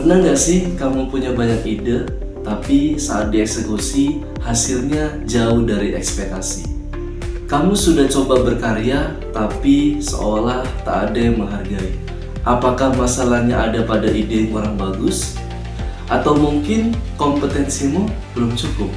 Pernah nggak sih kamu punya banyak ide, tapi saat dieksekusi hasilnya jauh dari ekspektasi? Kamu sudah coba berkarya, tapi seolah tak ada yang menghargai. Apakah masalahnya ada pada ide yang kurang bagus? Atau mungkin kompetensimu belum cukup?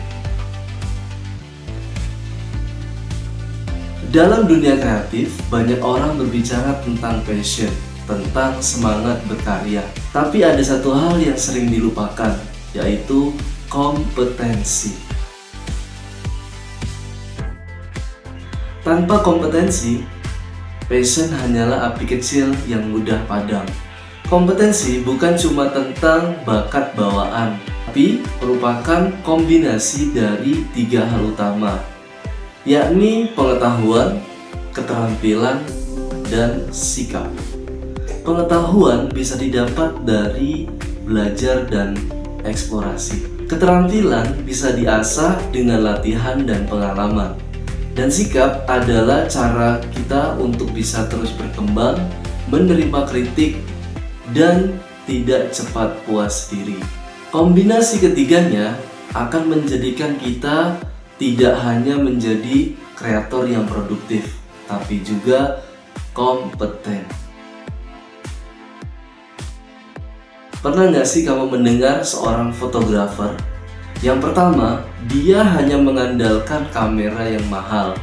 Dalam dunia kreatif, banyak orang berbicara tentang passion, tentang semangat berkarya. Tapi ada satu hal yang sering dilupakan, yaitu kompetensi. Tanpa kompetensi, passion hanyalah api kecil yang mudah padam. Kompetensi bukan cuma tentang bakat bawaan, tapi merupakan kombinasi dari 3 hal utama, yakni pengetahuan, keterampilan, dan sikap. Pengetahuan bisa didapat dari belajar dan eksplorasi. Keterampilan bisa diasah dengan latihan dan pengalaman. Dan sikap adalah cara kita untuk bisa terus berkembang, menerima kritik, dan tidak cepat puas diri. Kombinasi ketiganya akan menjadikan kita tidak hanya menjadi kreator yang produktif, tapi juga kompeten. Pernah nggak sih kamu mendengar seorang fotografer? Yang pertama, dia hanya mengandalkan kamera yang mahal.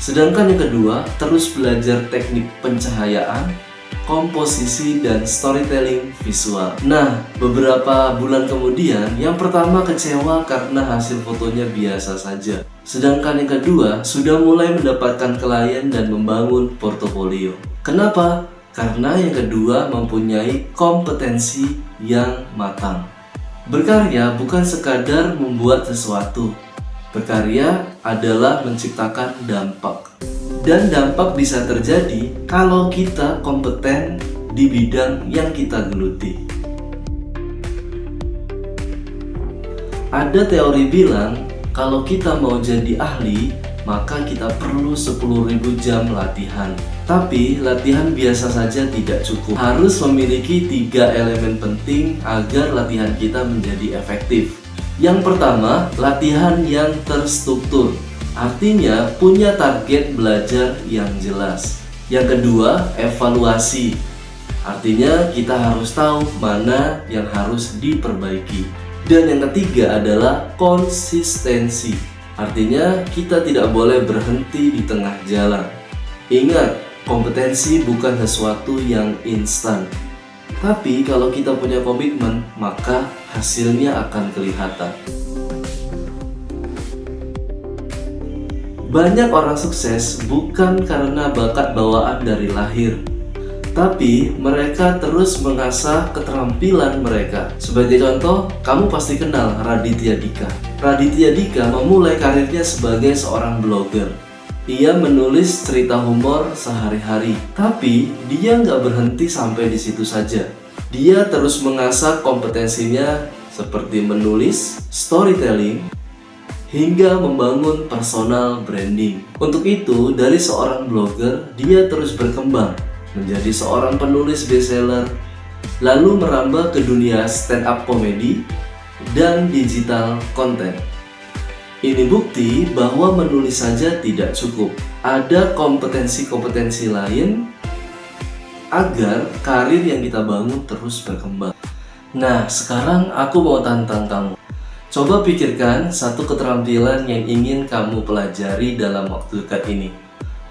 Sedangkan yang kedua, terus belajar teknik pencahayaan, komposisi, dan storytelling visual. Nah, beberapa bulan kemudian, yang pertama kecewa karena hasil fotonya biasa saja. Sedangkan yang kedua, sudah mulai mendapatkan klien dan membangun portofolio. Kenapa? Karena yang kedua mempunyai kompetensi yang matang. Berkarya bukan sekadar membuat sesuatu. Berkarya adalah menciptakan dampak. Dan dampak bisa terjadi kalau kita kompeten di bidang yang kita geluti. Ada teori bilang, kalau kita mau jadi ahli, maka kita perlu 10.000 jam latihan. Tapi latihan biasa saja tidak cukup. Harus memiliki 3 elemen penting agar latihan kita menjadi efektif. Yang pertama, latihan yang terstruktur. Artinya punya target belajar yang jelas. Yang kedua, evaluasi. Artinya kita harus tahu mana yang harus diperbaiki. Dan yang ketiga adalah konsistensi. Artinya kita tidak boleh berhenti di tengah jalan. Ingat, kompetensi bukan sesuatu yang instan. Tapi kalau kita punya komitmen, maka hasilnya akan kelihatan. Banyak orang sukses bukan karena bakat bawaan dari lahir, tapi mereka terus mengasah keterampilan mereka. Sebagai contoh, kamu pasti kenal Raditya Dika. Raditya Dika memulai karirnya sebagai seorang blogger. Ia menulis cerita humor sehari-hari, tapi dia nggak berhenti sampai di situ saja. Dia terus mengasah kompetensinya seperti menulis, storytelling, hingga membangun personal branding. Untuk itu, dari seorang blogger, dia terus berkembang menjadi seorang penulis bestseller, lalu merambah ke dunia stand up comedy dan digital content. Ini bukti bahwa menulis saja tidak cukup. Ada kompetensi-kompetensi lain agar karir yang kita bangun terus berkembang. Nah, sekarang aku mau tantang kamu. Coba pikirkan satu keterampilan yang ingin kamu pelajari dalam waktu dekat ini.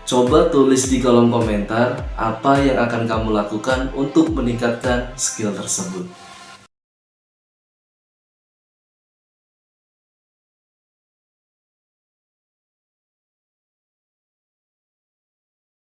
Coba tulis di kolom komentar apa yang akan kamu lakukan untuk meningkatkan skill tersebut.